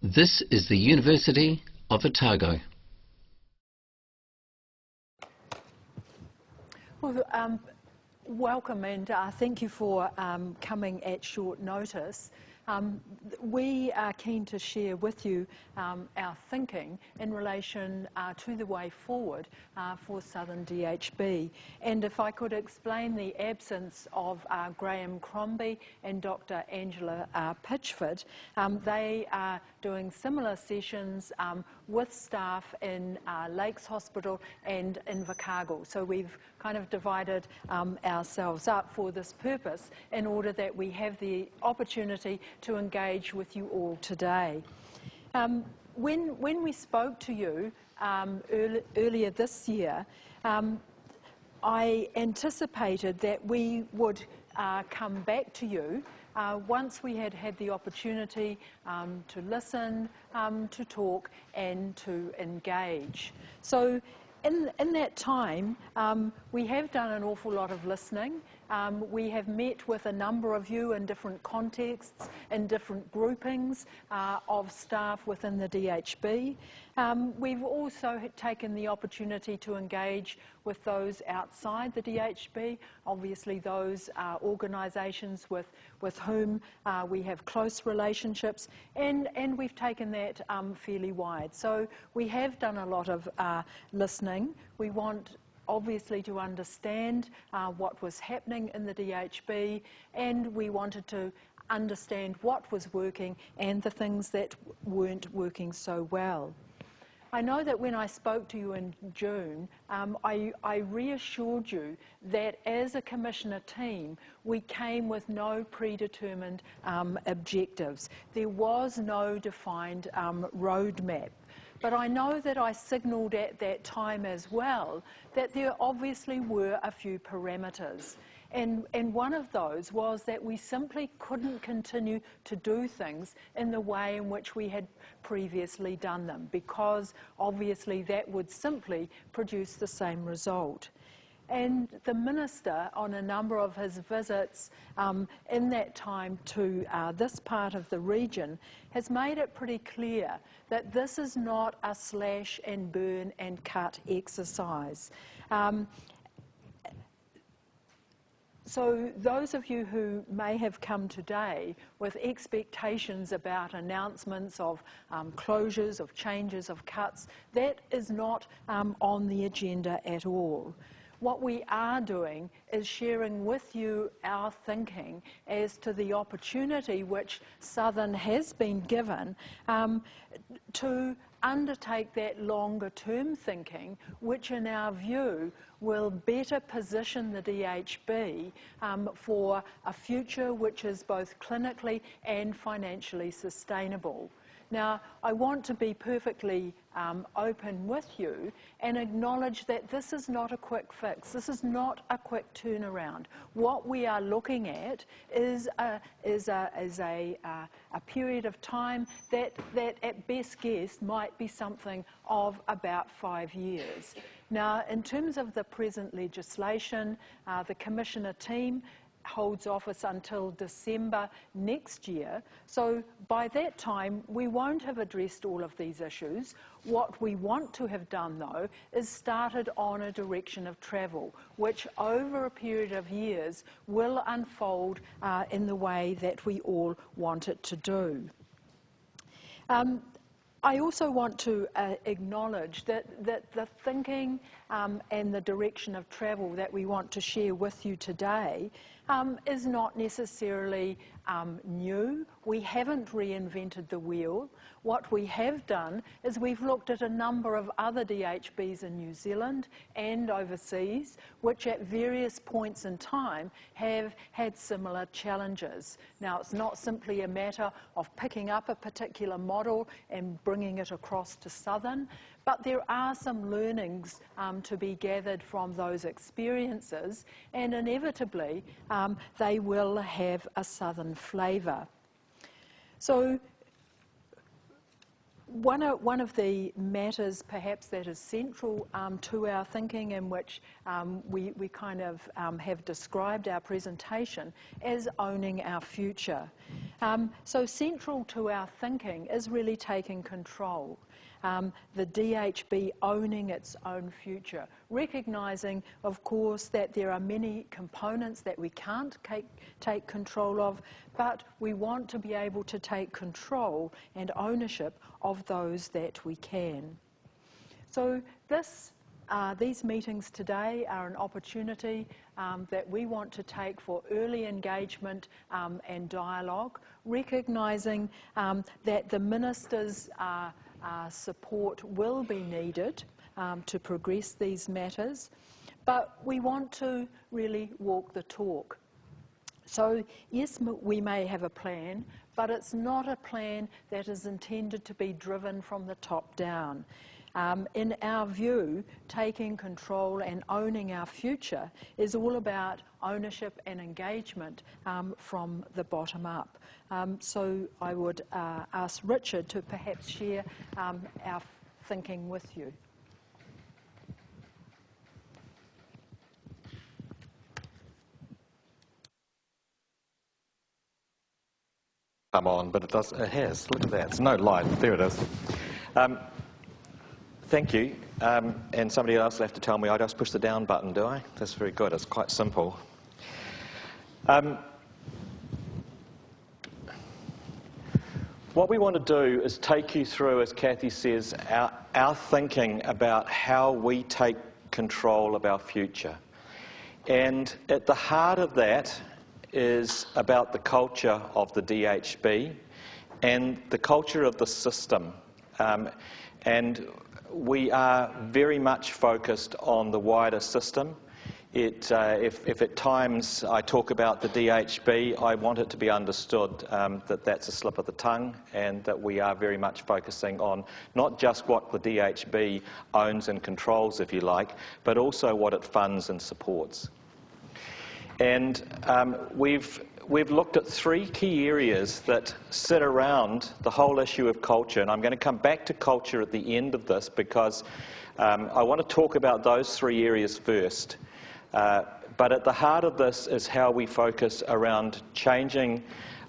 This is the University of Otago. Well, welcome and thank you for coming at short notice. We are keen to share with you our thinking in relation to the way forward for Southern DHB. And if I could explain the absence of Graham Crombie and Dr. Angela Pitchford, they are doing similar sessions with staff in Lakes Hospital and in Invercargill. So we've kind of divided ourselves up for this purpose in order that we have the opportunity to engage with you all today. When we spoke to you earlier this year, I anticipated that we would come back to you once we had had the opportunity to listen, to talk and to engage. So in that time, we have done an awful lot of listening. We have met with a number of you in different contexts, in different groupings of staff within the DHB. We've also taken the opportunity to engage with those outside the DHB, obviously those organisations with whom we have close relationships, and we've taken that fairly wide. So we have done a lot of listening. We want obviously to understand what was happening in the DHB, and we wanted to understand what was working and the things that weren't working so well. I know that when I spoke to you in June, I reassured you that as a Commissioner team, we came with no predetermined objectives. There was no defined roadmap. But I know that I signalled at that time as well that there obviously were a few parameters. And one of those was that we simply couldn't continue to do things in the way in which we had previously done them, because obviously that would simply produce the same result. And the Minister, on a number of his visits in that time to this part of the region, has made it pretty clear that this is not a slash and burn and cut exercise. So those of you who may have come today with expectations about announcements of closures, of changes, of cuts, that is not on the agenda at all. What we are doing is sharing with you our thinking as to the opportunity which Southern has been given to undertake that longer term thinking, which in our view will better position the DHB for a future which is both clinically and financially sustainable. Now, I want to be perfectly open with you and acknowledge that this is not a quick fix. This is not a quick turnaround. What we are looking at is a period of time that at best guess might be something of about 5 years. Now, in terms of the present legislation, the Commissioner team holds office until December next year. So by that time, we won't have addressed all of these issues. What we want to have done, though, is started on a direction of travel, which over a period of years will unfold in the way that we all want it to do. I also want to acknowledge that the thinking and the direction of travel that we want to share with you today is not necessarily new. We haven't reinvented the wheel. What we have done is we've looked at a number of other DHBs in New Zealand and overseas, which at various points in time have had similar challenges. Now, it's not simply a matter of picking up a particular model and bringing it across to Southern, but there are some learnings to be gathered from those experiences, and inevitably they will have a Southern flavour. So one of the matters perhaps that is central to our thinking, in which we kind of have described our presentation as owning our future. So central to our thinking is really taking control. The DHB owning its own future, recognising, of course, that there are many components that we can't take control of, but we want to be able to take control and ownership of those that we can. So these meetings today are an opportunity that we want to take for early engagement and dialogue, recognising that the Minister's support will be needed to progress these matters, but we want to really walk the talk. So yes, we may have a plan, but it's not a plan that is intended to be driven from the top down. In our view, taking control and owning our future is all about ownership and engagement from the bottom up. So I would ask Richard to perhaps share our thinking with you. Come on, but it has. Look at that. It's no light. There it is. Thank you. And somebody else will have to tell me I just push the down button, do I? That's very good. It's quite simple. What we want to do is take you through, as Kathy says, our thinking about how we take control of our future. And at the heart of that is about the culture of the DHB and the culture of the system. And we are very much focused on the wider system. If at times I talk about the DHB, I want it to be understood that that's a slip of the tongue, and that we are very much focusing on not just what the DHB owns and controls, if you like, but also what it funds and supports. And we've looked at three key areas that sit around the whole issue of culture, and I'm going to come back to culture at the end of this because I want to talk about those three areas first. But at the heart of this is how we focus around changing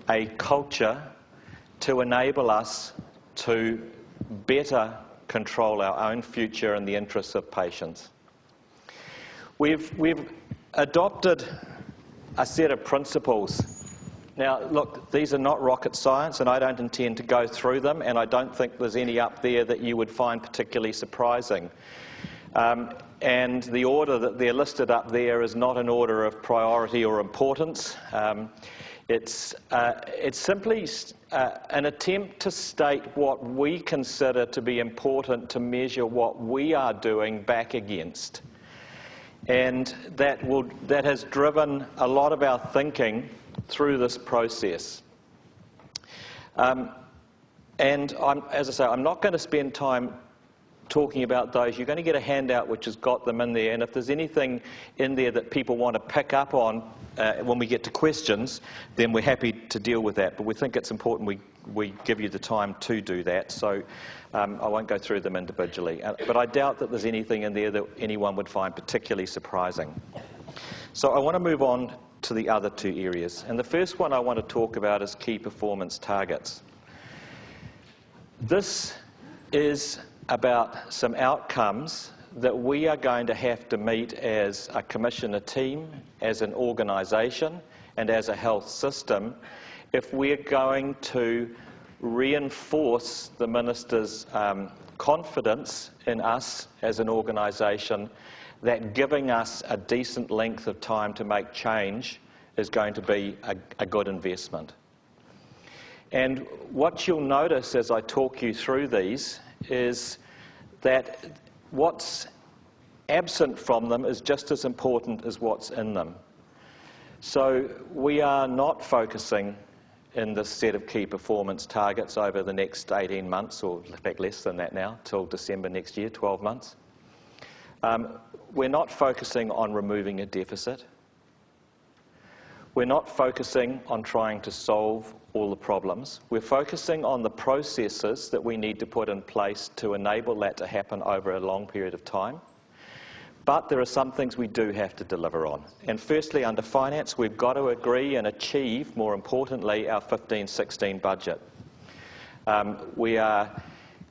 a culture to enable us to better control our own future in the interests of patients. We've adopted a set of principles. Now, look, these are not rocket science, and I don't intend to go through them, and I don't think there's any up there that you would find particularly surprising. And the order that they're listed up there is not an order of priority or importance. It's simply an attempt to state what we consider to be important to measure what we are doing back against. And that has driven a lot of our thinking through this process. And as I say, I'm not going to spend time talking about those. You're going to get a handout which has got them in there, and if there's anything in there that people want to pick up on when we get to questions, then we're happy to deal with that. But we think it's important we give you the time to do that, so I won't go through them individually. But I doubt that there's anything in there that anyone would find particularly surprising. So I want to move on to the other two areas. And the first one I want to talk about is key performance targets. This is about some outcomes that we are going to have to meet as a commissioner team, as an organisation, and as a health system if we're going to reinforce the Minister's confidence in us as an organisation that giving us a decent length of time to make change is going to be a good investment. And what you'll notice as I talk you through these is that what's absent from them is just as important as what's in them. So we are not focusing in this set of key performance targets over the next 18 months, or in fact less than that now, till December next year, 12 months. We're not focusing on removing a deficit. We're not focusing on trying to solve all the problems. We're focusing on the processes that we need to put in place to enable that to happen over a long period of time. But there are some things we do have to deliver on. And firstly, under finance, we've got to agree and achieve, more importantly, our 15-16 budget. We are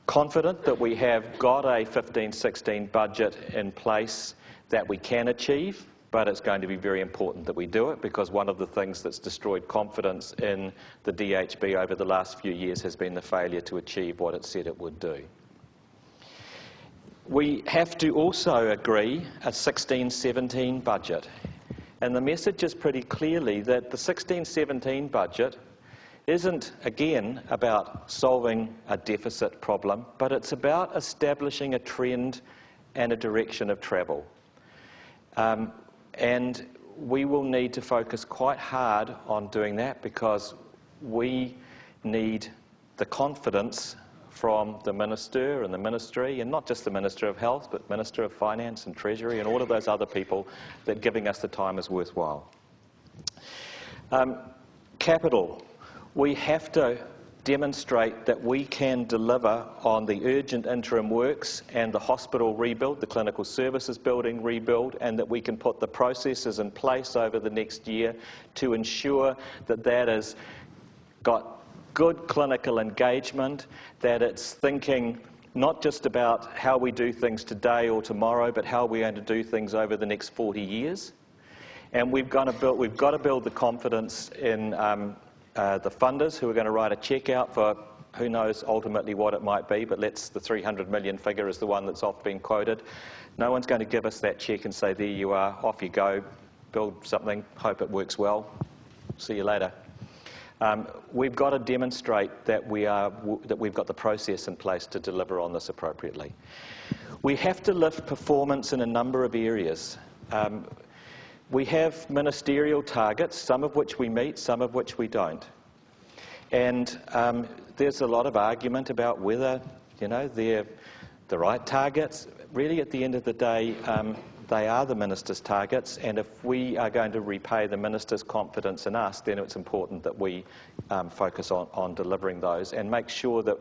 confident that we have got a 15-16 budget in place that we can achieve, but it's going to be very important that we do it, because one of the things that's destroyed confidence in the DHB over the last few years has been the failure to achieve what it said it would do. We have to also agree a 16-17 budget. And the message is pretty clearly that the 16-17 budget isn't, again, about solving a deficit problem, but it's about establishing a trend and a direction of travel. And we will need to focus quite hard on doing that, because we need the confidence from the Minister and the Ministry, and not just the Minister of Health, but Minister of Finance and Treasury and all of those other people, that giving us the time is worthwhile. Capital. We have to demonstrate that we can deliver on the urgent interim works and the hospital rebuild, the clinical services building rebuild, and that we can put the processes in place over the next year to ensure that that has got good clinical engagement, that it's thinking not just about how we do things today or tomorrow, but how we're going to do things over the next 40 years. And we've got to build the confidence in the funders who are going to write a cheque out for who knows ultimately what it might be, but the 300 million figure is the one that's often been quoted. No one's going to give us that cheque and say, there you are, off you go, build something, hope it works well, see you later. We've got to demonstrate that we've got the process in place to deliver on this appropriately. We have to lift performance in a number of areas. We have ministerial targets, some of which we meet, some of which we don't. And there's a lot of argument about whether, they're the right targets. Really, at the end of the day, they are the Minister's targets, and if we are going to repay the Minister's confidence in us, then it's important that we focus on delivering those and make sure that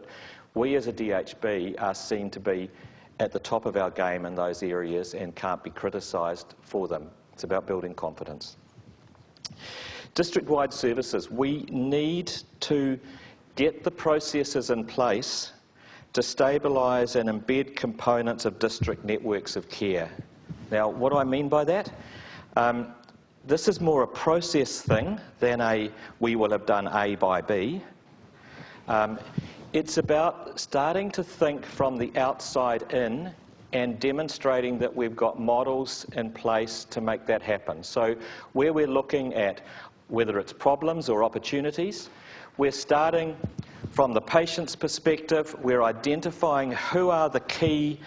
we as a DHB are seen to be at the top of our game in those areas and can't be criticised for them. It's about building confidence. District-wide services. We need to get the processes in place to stabilise and embed components of district networks of care. Now, what do I mean by that? This is more a process thing than we will have done A by B. It's about starting to think from the outside in and demonstrating that we've got models in place to make that happen. So where we're looking at whether it's problems or opportunities, we're starting from the patient's perspective, we're identifying who are the key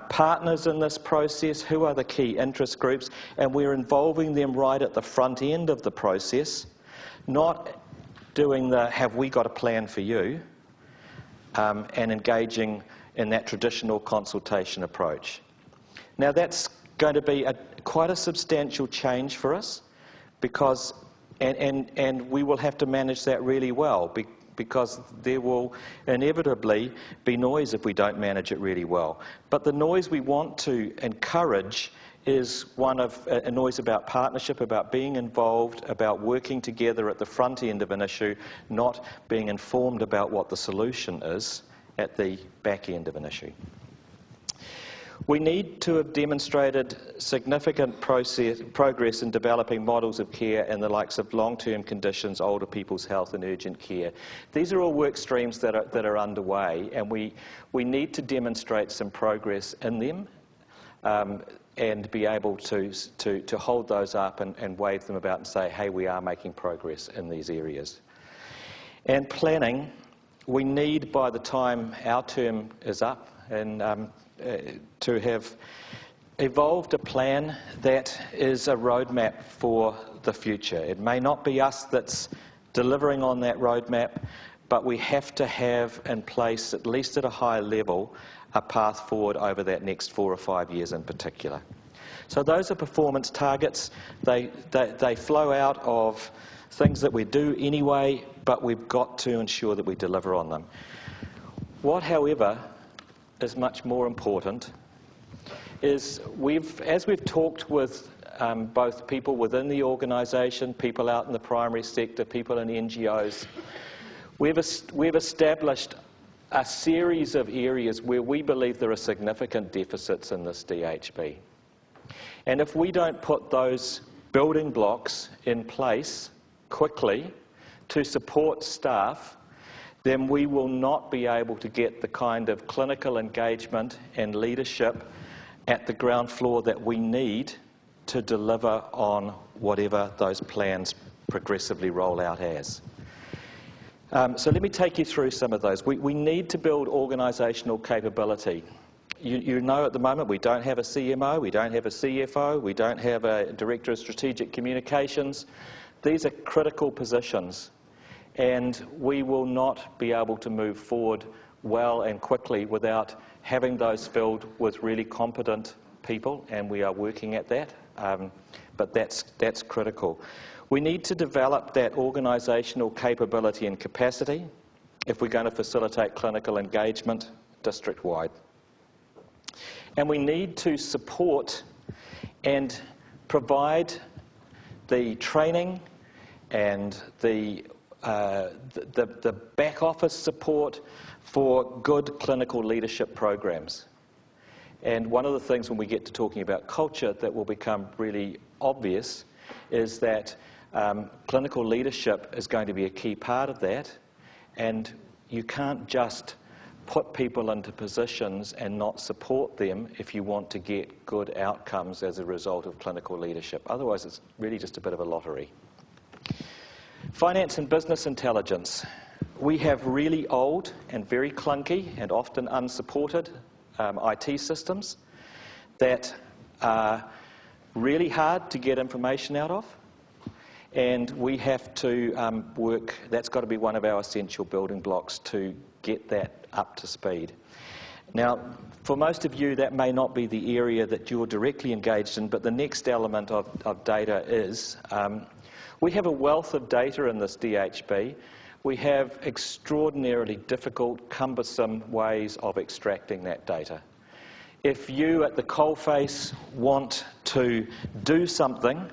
partners in this process, who are the key interest groups, and we're involving them right at the front end of the process, not doing the have we got a plan for you, and engaging in that traditional consultation approach. Now that's going to be quite a substantial change for us, because and we will have to manage that really well, because there will inevitably be noise if we don't manage it really well. But the noise we want to encourage is one of a noise about partnership, about being involved, about working together at the front end of an issue, not being informed about what the solution is at the back end of an issue. We need to have demonstrated significant progress in developing models of care in the likes of long-term conditions, older people's health and urgent care. These are all work streams that are underway, and we need to demonstrate some progress in them and be able to hold those up and wave them about and say, hey, we are making progress in these areas. And planning, we need, by the time our term is up, and to have evolved a plan that is a roadmap for the future. It may not be us that's delivering on that roadmap, but we have to have in place, at least at a high level, a path forward over that next 4 or 5 years in particular. So those are performance targets. They flow out of things that we do anyway, but we've got to ensure that we deliver on them. What, however, is much more important is as we've talked with both people within the organisation, people out in the primary sector, people in NGOs, we've established a series of areas where we believe there are significant deficits in this DHB. And if we don't put those building blocks in place quickly to support staff, then we will not be able to get the kind of clinical engagement and leadership at the ground floor that we need to deliver on whatever those plans progressively roll out as. So let me take you through some of those. We need to build organisational capability. You know at the moment we don't have a CMO, we don't have a CFO, we don't have a Director of Strategic Communications. These are critical positions, and we will not be able to move forward well and quickly without having those filled with really competent people, and we are working at that, but that's critical. We need to develop that organisational capability and capacity if we're going to facilitate clinical engagement district-wide. And we need to support and provide the training and the back office support for good clinical leadership programs. And one of the things when we get to talking about culture that will become really obvious is that clinical leadership is going to be a key part of that, and you can't just put people into positions and not support them if you want to get good outcomes as a result of clinical leadership. Otherwise, it's really just a bit of a lottery. Finance and business intelligence. We have really old and very clunky and often unsupported IT systems that are really hard to get information out of, and we have to work. That's got to be one of our essential building blocks to get that up to speed. Now, for most of you, that may not be the area that you're directly engaged in, but the next element of data is we have a wealth of data in this DHB. We have extraordinarily difficult, cumbersome ways of extracting that data. If you at the coalface want to do something,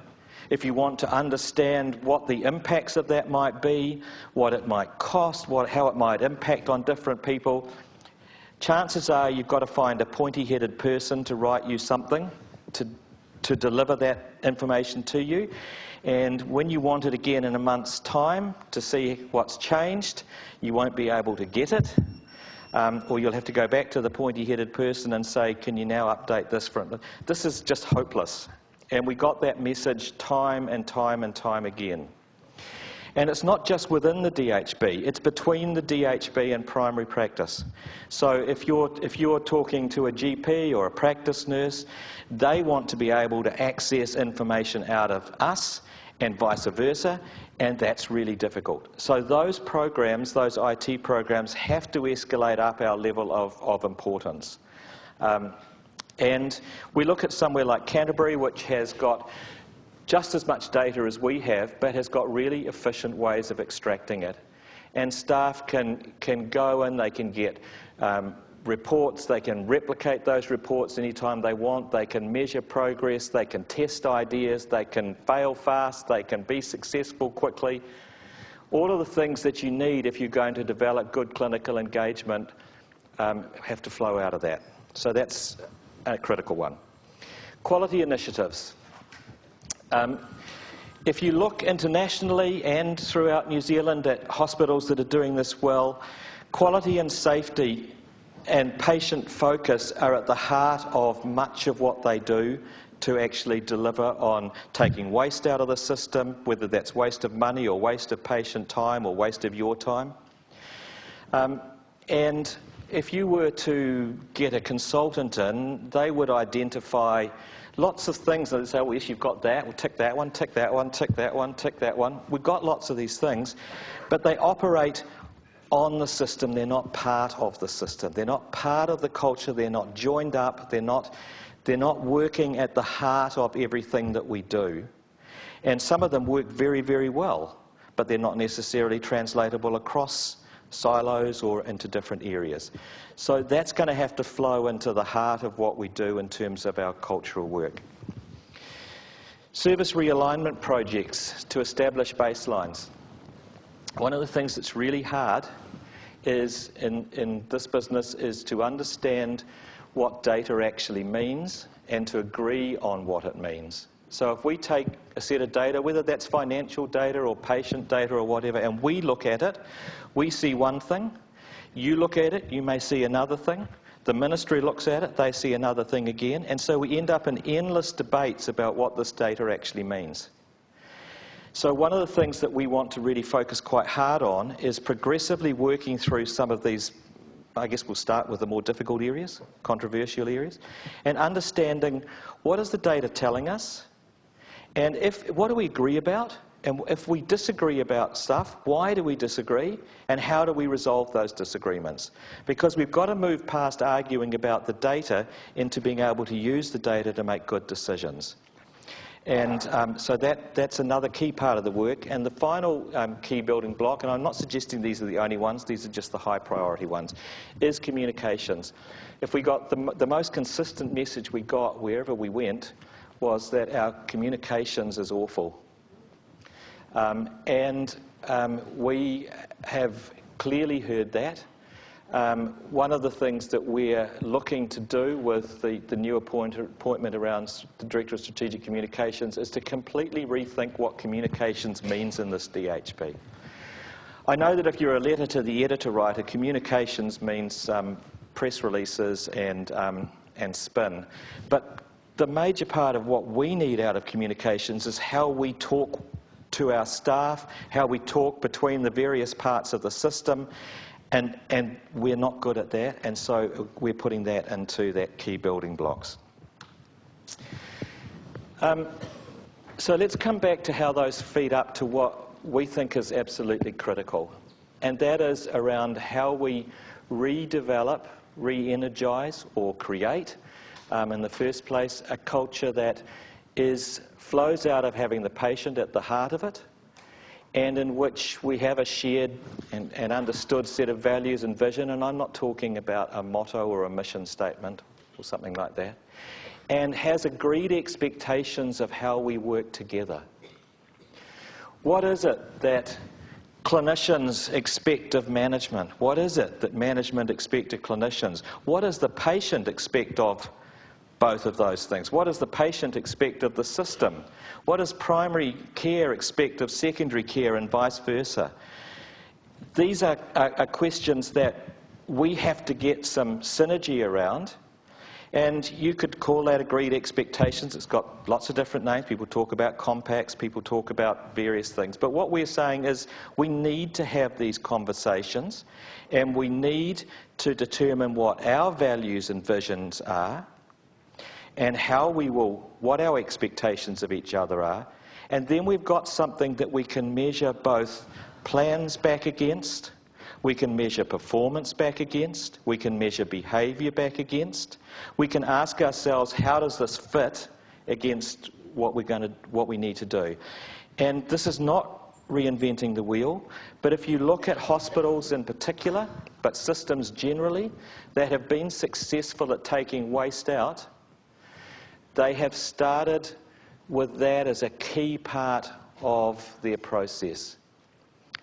if you want to understand what the impacts of that might be, what it might cost, how it might impact on different people, chances are you've got to find a pointy-headed person to write you something to deliver that information to you. And when you want it again in a month's time to see what's changed, you won't be able to get it. Or you'll have to go back to the pointy-headed person and say, can you now update this? This is just hopeless. And we got that message time and time and time again. And it's not just within the DHB, it's between the DHB and primary practice. So if you're talking to a GP or a practice nurse, they want to be able to access information out of us and vice versa, and that's really difficult. So those programs, those IT programs, have to escalate up our level of importance. And we look at somewhere like Canterbury, which has got just as much data as we have, but has got really efficient ways of extracting it. And staff can go and they can get reports, they can replicate those reports anytime they want, they can measure progress, they can test ideas, they can fail fast, they can be successful quickly. All of the things that you need if you're going to develop good clinical engagement have to flow out of that. So that's a critical one. Quality initiatives. If you look internationally and throughout New Zealand at hospitals that are doing this well, quality and safety and patient focus are at the heart of much of what they do to actually deliver on taking waste out of the system, whether that's waste of money or waste of patient time or waste of your time. And if you were to get a consultant in, they would identify lots of things and say, well, yes, you've got that, we'll tick that one, tick that one, tick that one, tick that one. We've got lots of these things, but they operate on the system, they're not part of the system. They're not part of the culture, they're not joined up, they're not They're not working at the heart of everything that we do. And some of them work very, very well, but they're not necessarily translatable across silos or into different areas. So that's going to have to flow into the heart of what we do in terms of our cultural work. Service realignment projects to establish baselines. One of the things that's really hard is in this business is to understand what data actually means and to agree on what it means. So if we take a set of data, whether that's financial data or patient data or whatever, and we look at it, we see one thing. You look at it, you may see another thing. The ministry looks at it, they see another thing again. And so we end up in endless debates about what this data actually means. So one of the things that we want to really focus quite hard on is progressively working through some of these, I guess we'll start with the more difficult areas, controversial areas, and understanding what is the data telling us, and what do we agree about, and if we disagree about stuff, why do we disagree, and how do we resolve those disagreements? Because we've got to move past arguing about the data into being able to use the data to make good decisions. And so that's another key part of the work. And the final key building block, and I'm not suggesting these are the only ones, these are just the high priority ones, is communications. If we got the most consistent message we got wherever we went was that our communications is awful. We have clearly heard that. One of the things that we're looking to do with the new appointment around the Director of Strategic Communications is to completely rethink what communications means in this DHP. I know that if you're a letter to the editor writer, communications means press releases and spin. But the major part of what we need out of communications is how we talk to our staff, how we talk between the various parts of the system, and we're not good at that, and so we're putting that into that key building blocks. So let's come back to how those feed up to what we think is absolutely critical, and that is around how we redevelop, re-energise or create, in the first place, a culture that flows out of having the patient at the heart of it, and in which we have a shared and understood set of values and vision, and I'm not talking about a motto or a mission statement or something like that, and has agreed expectations of how we work together. What is it that clinicians expect of management? What is it that management expect of clinicians? What does the patient expect of both of those things? What does the patient expect of the system? What does primary care expect of secondary care and vice versa? These are questions that we have to get some synergy around, and you could call that agreed expectations. It's got lots of different names. People talk about compacts, people talk about various things. But what we're saying is we need to have these conversations, and we need to determine what our values and visions are, and what our expectations of each other are, and then we've got something that we can measure both plans back against, we can measure performance back against, we can measure behaviour back against, we can ask ourselves, how does this fit against what we need to do? And this is not reinventing the wheel, but if you look at hospitals in particular, but systems generally, that have been successful at taking waste out, they have started with that as a key part of their process.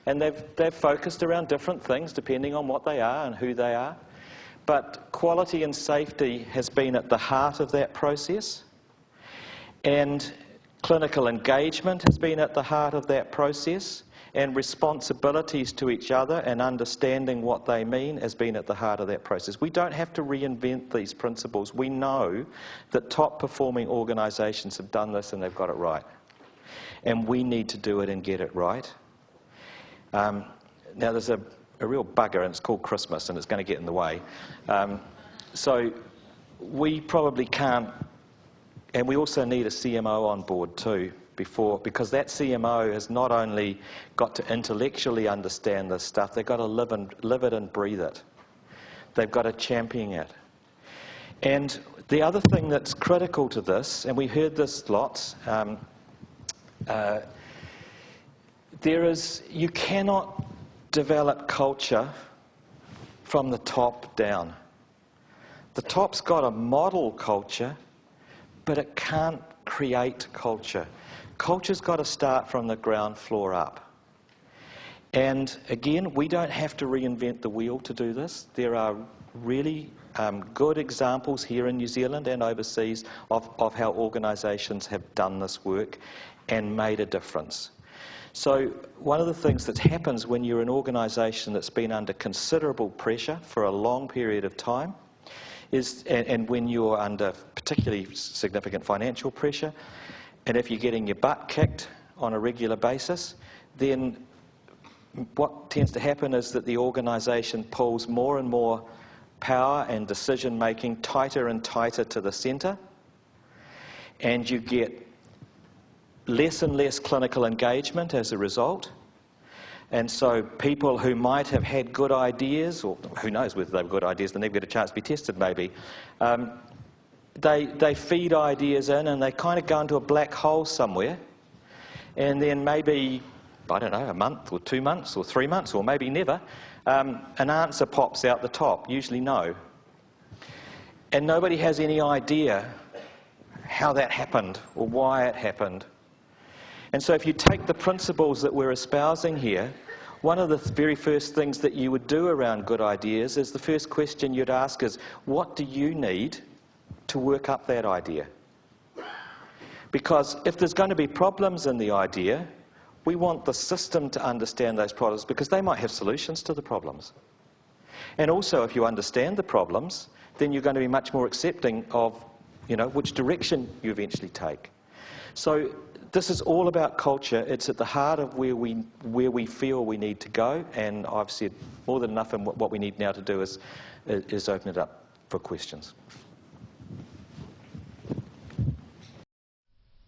And they've focused around different things depending on what they are and who they are. But quality and safety has been at the heart of that process. And clinical engagement has been at the heart of that process. And responsibilities to each other and understanding what they mean has been at the heart of that process. We don't have to reinvent these principles. We know that top performing organisations have done this and they've got it right. And we need to do it and get it right. Now there's a real bugger, and it's called Christmas, and it's going to get in the way. So we probably can't, and we also need a CMO on board too, because that CMO has not only got to intellectually understand this stuff, they've got to live it and breathe it. They've got to champion it. And the other thing that's critical to this, and we heard this lots, you cannot develop culture from the top down. The top's got a model culture, but it can't create culture. Culture's got to start from the ground floor up. And again, we don't have to reinvent the wheel to do this. There are really good examples here in New Zealand and overseas of how organisations have done this work and made a difference. So one of the things that happens when you're an organisation that's been under considerable pressure for a long period of time is, and when you're under particularly significant financial pressure, and if you're getting your butt kicked on a regular basis, then what tends to happen is that the organisation pulls more and more power and decision making tighter and tighter to the centre, and you get less and less clinical engagement as a result. And so people who might have had good ideas, or who knows whether they've good ideas, they never get a chance to be tested maybe, they feed ideas in and they kind of go into a black hole somewhere, and then maybe, I don't know, a month or 2 months or 3 months or maybe never, an answer pops out the top, usually no. And nobody has any idea how that happened or why it happened. And so if you take the principles that we're espousing here, one of the very first things that you would do around good ideas is the first question you'd ask is, what do you need to work up that idea? Because if there's going to be problems in the idea, we want the system to understand those problems because they might have solutions to the problems. And also, if you understand the problems, then you're going to be much more accepting of, which direction you eventually take. So this is all about culture. It's at the heart of where we feel we need to go, and I've said more than enough, and what we need now to do is open it up for questions.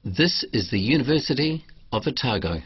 This is the University of Otago.